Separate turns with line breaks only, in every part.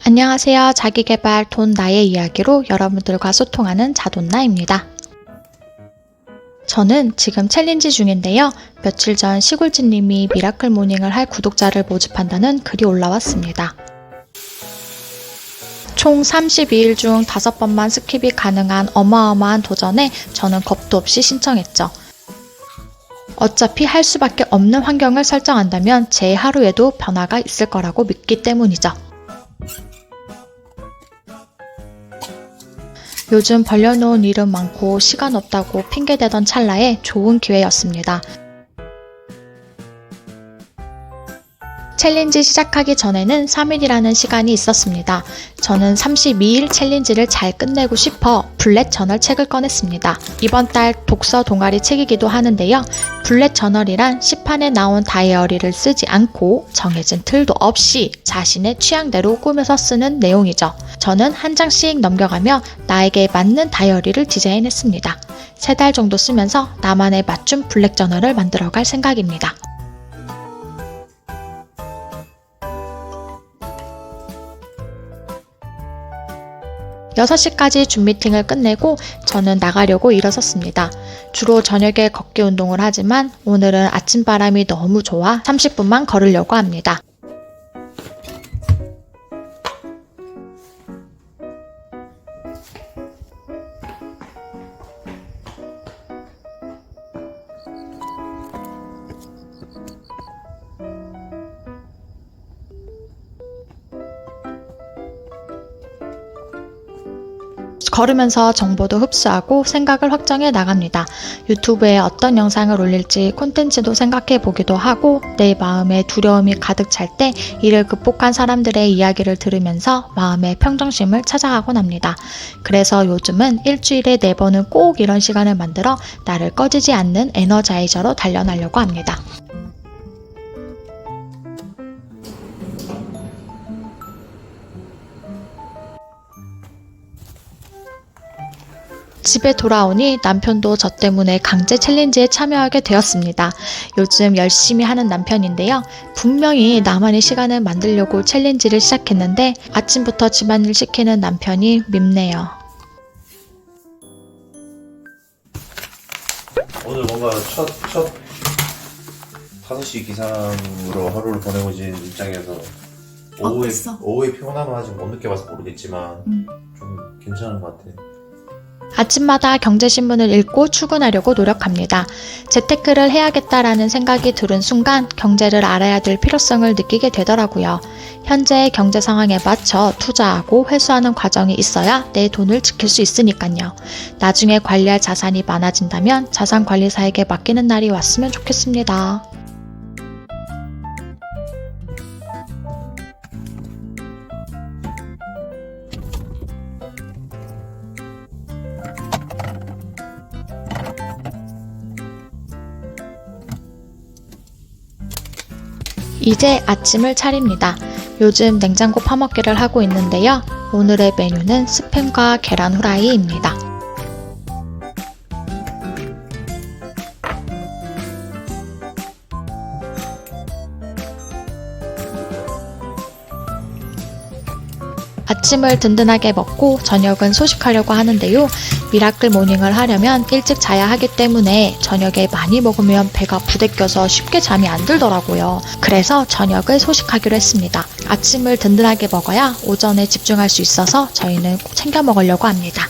안녕하세요. 자기계발 돈 나의 이야기로 여러분들과 소통하는 자돈나입니다. 저는 지금 챌린지 중인데요. 며칠 전 시골집님이 미라클 모닝을 할 구독자를 모집한다는 글이 올라왔습니다. 총 32일 중 5번만 스킵이 가능한 어마어마한 도전에 저는 겁도 없이 신청했죠. 어차피 할 수밖에 없는 환경을 설정한다면 제 하루에도 변화가 있을 거라고 믿기 때문이죠. 요즘 벌려놓은 일은 많고 시간 없다고 핑계대던 찰나에 좋은 기회였습니다. 챌린지 시작하기 전에는 3일이라는 시간이 있었습니다. 저는 32일 챌린지를 잘 끝내고 싶어 블랙 저널 책을 꺼냈습니다. 이번 달 독서 동아리 책이기도 하는데요. 블랙 저널이란 시판에 나온 다이어리를 쓰지 않고 정해진 틀도 없이 자신의 취향대로 꾸며서 쓰는 내용이죠. 저는 한 장씩 넘겨가며 나에게 맞는 다이어리를 디자인했습니다. 3달 정도 쓰면서 나만의 맞춤 블랙 저널을 만들어갈 생각입니다. 6시까지 줌 미팅을 끝내고 저는 나가려고 일어섰습니다. 주로 저녁에 걷기 운동을 하지만 오늘은 아침바람이 너무 좋아 30분만 걸으려고 합니다. 걸으면서 정보도 흡수하고 생각을 확장해 나갑니다. 유튜브에 어떤 영상을 올릴지 콘텐츠도 생각해 보기도 하고 내 마음에 두려움이 가득 찰 때 이를 극복한 사람들의 이야기를 들으면서 마음의 평정심을 찾아가곤 합니다. 그래서 요즘은 일주일에 4번은 꼭 이런 시간을 만들어 나를 꺼지지 않는 에너자이저로 단련하려고 합니다. 집에 돌아오니 남편도 저 때문에 강제 챌린지에 참여하게 되었습니다. 요즘 열심히 하는 남편인데요. 분명히 나만의 시간을 만들려고 챌린지를 시작했는데 아침부터 집안일 시키는 남편이 밉네요.
오늘 뭔가 첫 5시 기상으로 하루를 보내고 있는 입장에서 오후에 피곤함은 아직 못 느껴봐서 모르겠지만 좀 괜찮은 것 같아.
아침마다 경제신문을 읽고 출근하려고 노력합니다. 재테크를 해야겠다라는 생각이 들은 순간 경제를 알아야 될 필요성을 느끼게 되더라고요. 현재의 경제 상황에 맞춰 투자하고 회수하는 과정이 있어야 내 돈을 지킬 수 있으니까요. 나중에 관리할 자산이 많아진다면 자산관리사에게 맡기는 날이 왔으면 좋겠습니다. 이제 아침을 차립니다. 요즘 냉장고 파먹기를 하고 있는데요. 오늘의 메뉴는 스팸과 계란 후라이입니다. 아침을 든든하게 먹고 저녁은 소식하려고 하는데요. 미라클 모닝을 하려면 일찍 자야 하기 때문에 저녁에 많이 먹으면 배가 부대껴서 쉽게 잠이 안 들더라고요. 그래서 저녁을 소식하기로 했습니다. 아침을 든든하게 먹어야 오전에 집중할 수 있어서 저희는 꼭 챙겨 먹으려고 합니다.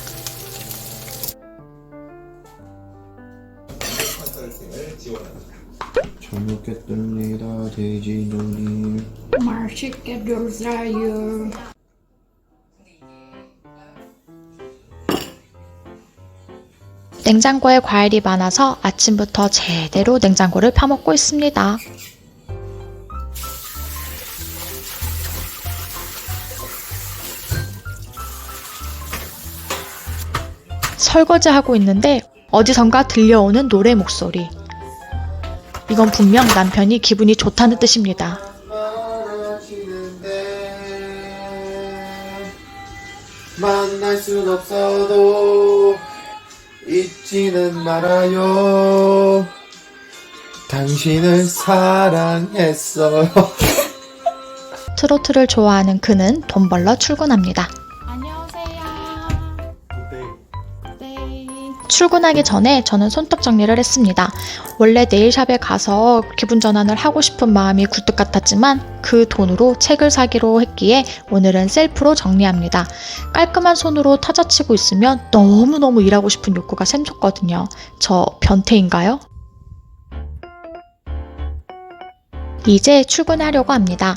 잘 먹겠습니다, 돼지조림.
맛있게 드세요.
냉장고에 과일이 많아서 아침부터 제대로 냉장고를 파먹고 있습니다. 설거지하고 있는데 어디선가 들려오는 노래 목소리. 이건 분명 남편이 기분이 좋다는 뜻입니다.
만날 순 없어도 잊지는 말아요. 당신을 사랑했어요.
트로트를 좋아하는 그는 돈 벌러 출근합니다. 안녕하세요. 네. 출근하기 전에 저는 손톱 정리를 했습니다. 원래 네일샵에 가서 기분 전환을 하고 싶은 마음이 굴뚝 같았지만 그 돈으로 책을 사기로 했기에 오늘은 셀프로 정리합니다. 깔끔한 손으로 타자치고 있으면 너무너무 일하고 싶은 욕구가 샘솟거든요. 저 변태인가요? 이제 출근하려고 합니다.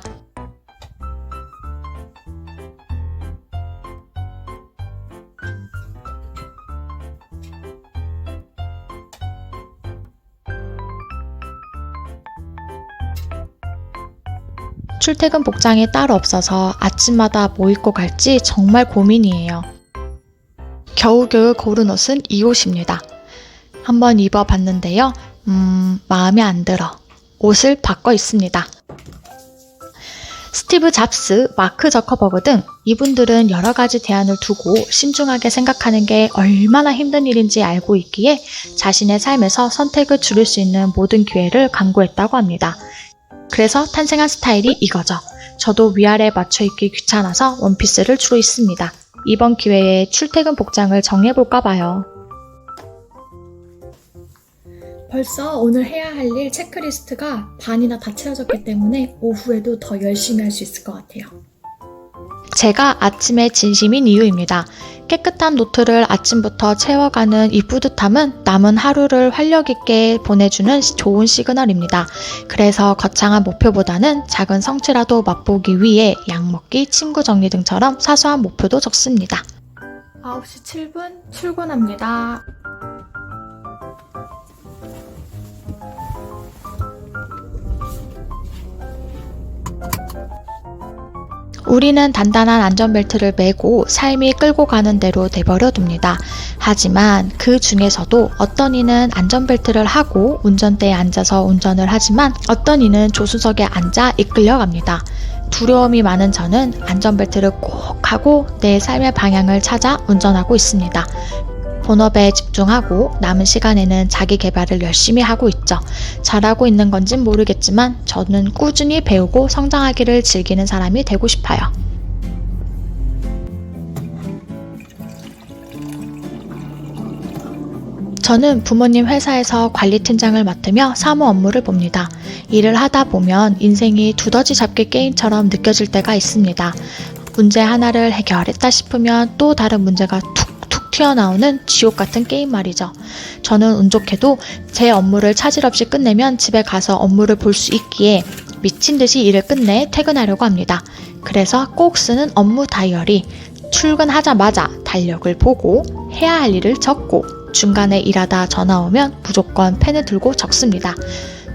출퇴근 복장이 따로 없어서 아침마다 뭐 입고 갈지 정말 고민이에요. 겨우겨우 고른 옷은 이 옷입니다. 한번 입어봤는데요. 마음에 안 들어. 옷을 바꿔 입습니다. 스티브 잡스, 마크 저커버그 등 이분들은 여러 가지 대안을 두고 신중하게 생각하는 게 얼마나 힘든 일인지 알고 있기에 자신의 삶에서 선택을 줄일 수 있는 모든 기회를 강구했다고 합니다. 그래서 탄생한 스타일이 이거죠. 저도 위아래 맞춰 입기 귀찮아서 원피스를 주로 입습니다. 이번 기회에 출퇴근 복장을 정해볼까 봐요.
벌써 오늘 해야 할 일 체크리스트가 반이나 다 채워졌기 때문에 오후에도 더 열심히 할 수 있을 것 같아요.
제가 아침에 진심인 이유입니다. 깨끗한 노트를 아침부터 채워가는 이 뿌듯함은 남은 하루를 활력 있게 보내주는 좋은 시그널입니다. 그래서 거창한 목표보다는 작은 성취라도 맛보기 위해 약 먹기, 친구 정리 등처럼 사소한 목표도 적습니다.
9시 7분 출근합니다.
우리는 단단한 안전벨트를 매고 삶이 끌고 가는 대로 내버려 둡니다. 하지만 그 중에서도 어떤 이는 안전벨트를 하고 운전대에 앉아서 운전을 하지만 어떤 이는 조수석에 앉아 이끌려갑니다. 두려움이 많은 저는 안전벨트를 꼭 하고 내 삶의 방향을 찾아 운전하고 있습니다. 본업에 집중하고 남은 시간에는 자기 개발을 열심히 하고 있죠. 잘하고 있는 건진 모르겠지만 저는 꾸준히 배우고 성장하기를 즐기는 사람이 되고 싶어요. 저는 부모님 회사에서 관리팀장을 맡으며 사무 업무를 봅니다. 일을 하다 보면 인생이 두더지 잡기 게임처럼 느껴질 때가 있습니다. 문제 하나를 해결했다 싶으면 또 다른 문제가 툭툭 튀어나오는 지옥 같은 게임 말이죠. 저는 운 좋게도 제 업무를 차질 없이 끝내면 집에 가서 업무를 볼 수 있기에 미친 듯이 일을 끝내 퇴근하려고 합니다. 그래서 꼭 쓰는 업무 다이어리, 출근하자마자 달력을 보고 해야 할 일을 적고 중간에 일하다 전화 오면 무조건 펜을 들고 적습니다.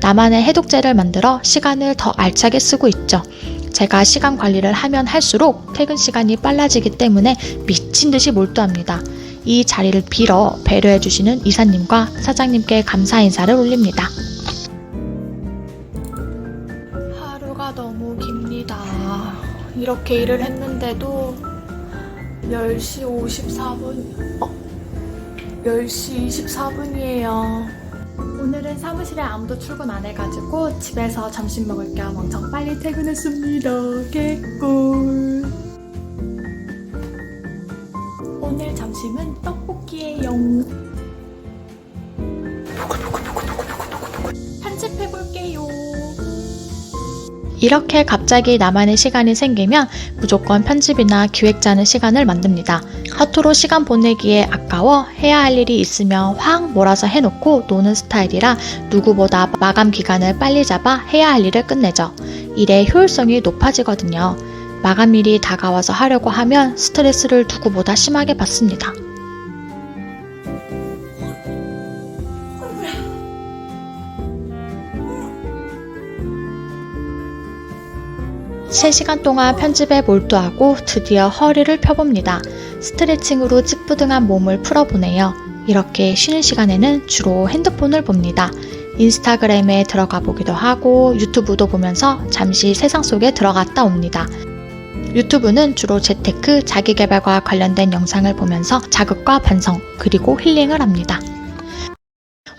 나만의 해독제를 만들어 시간을 더 알차게 쓰고 있죠. 제가 시간 관리를 하면 할수록 퇴근 시간이 빨라지기 때문에 미친 듯이 몰두합니다. 이 자리를 빌어 배려해주시는 이사님과 사장님께 감사 인사를 올립니다.
하루가 너무 깁니다. 이렇게 일을 했는데도 10시 54분, 10시 24분이에요. 오늘은 사무실에 아무도 출근 안 해가지고 집에서 점심 먹을 겸 엄청 빨리 퇴근했습니다. 개꿀. 오늘 점심은 떡볶이예요. 편집해볼게요.
이렇게 갑자기 나만의 시간이 생기면 무조건 편집이나 기획 짜는 시간을 만듭니다. 허투루 시간 보내기에 아까워 해야 할 일이 있으면 확 몰아서 해놓고 노는 스타일이라 누구보다 마감 기간을 빨리 잡아 해야 할 일을 끝내죠. 일의 효율성이 높아지거든요. 마감일이 다가와서 하려고 하면 스트레스를 누구보다 심하게 받습니다. 세 시간 동안 편집에 몰두하고 드디어 허리를 펴봅니다. 스트레칭으로 찌뿌둥한 몸을 풀어보네요. 이렇게 쉬는 시간에는 주로 핸드폰을 봅니다. 인스타그램에 들어가 보기도 하고 유튜브도 보면서 잠시 세상 속에 들어갔다 옵니다. 유튜브는 주로 재테크, 자기계발과 관련된 영상을 보면서 자극과 반성, 그리고 힐링을 합니다.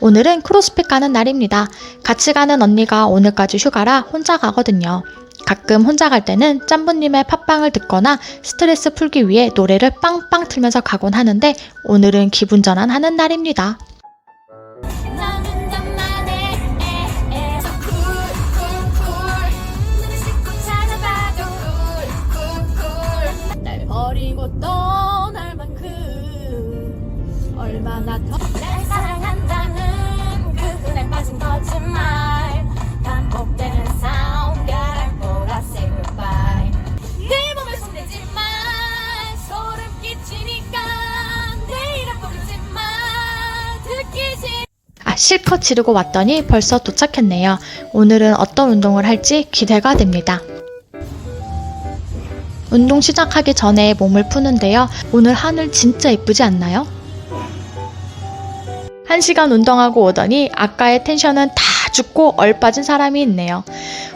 오늘은 크로스핏 가는 날입니다. 같이 가는 언니가 오늘까지 휴가라 혼자 가거든요. 가끔 혼자 갈 때는 짬부님의 팟빵을 듣거나 스트레스 풀기 위해 노래를 빵빵 틀면서 가곤 하는데 오늘은 기분 전환하는 날입니다.
버리고 떠날 만큼 얼마나 더 날 사랑한다는 그들에 빠진 거짓말 반복되는 사운드를 보라 say goodbye 내 몸에 손대지만 소름 끼치니까 내 이름 부르지만 듣기지
실컷 지르고 왔더니 벌써 도착했네요. 오늘은 어떤 운동을 할지 기대가 됩니다. 운동 시작하기 전에 몸을 푸는데요. 오늘 하늘 진짜 예쁘지 않나요? 1시간 운동하고 오더니 아까의 텐션은 다 죽고 얼빠진 사람이 있네요.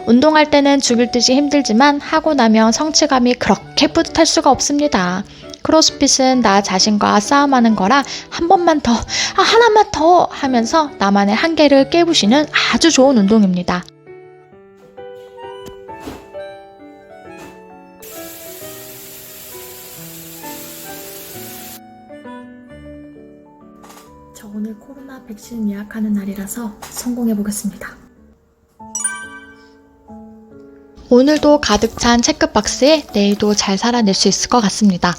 운동할 때는 죽일 듯이 힘들지만 하고 나면 성취감이 그렇게 뿌듯할 수가 없습니다. 크로스핏은 나 자신과 싸움하는 거라 한 번만 더, 하나만 더 하면서 나만의 한계를 깨부시는 아주 좋은 운동입니다.
저 오늘 코로나 백신 예약하는 날이라서 성공해보겠습니다.
오늘도 가득 찬 체크박스에 내일도 잘 살아낼 수 있을 것 같습니다.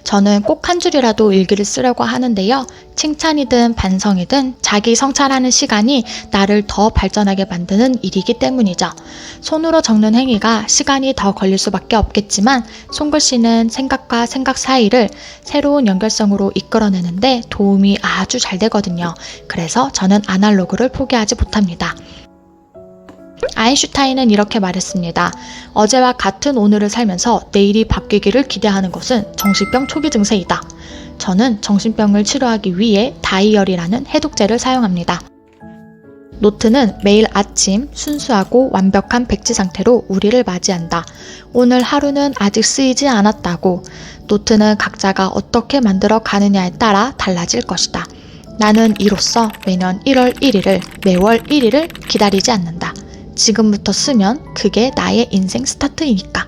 저는 꼭 한 줄이라도 일기를 쓰려고 하는데요. 칭찬이든 반성이든 자기 성찰하는 시간이 나를 더 발전하게 만드는 일이기 때문이죠. 손으로 적는 행위가 시간이 더 걸릴 수밖에 없겠지만 손글씨는 생각과 생각 사이를 새로운 연결성으로 이끌어내는데 도움이 아주 잘 되거든요. 그래서 저는 아날로그를 포기하지 못합니다. 아인슈타인은 이렇게 말했습니다. 어제와 같은 오늘을 살면서 내일이 바뀌기를 기대하는 것은 정신병 초기 증세이다. 저는 정신병을 치료하기 위해 다이어리라는 해독제를 사용합니다. 노트는 매일 아침 순수하고 완벽한 백지 상태로 우리를 맞이한다. 오늘 하루는 아직 쓰이지 않았다고. 노트는 각자가 어떻게 만들어 가느냐에 따라 달라질 것이다. 나는 이로써 매년 1월 1일을 매월 1일을 기다리지 않는다. 지금부터 쓰면 그게 나의 인생 스타트이니까.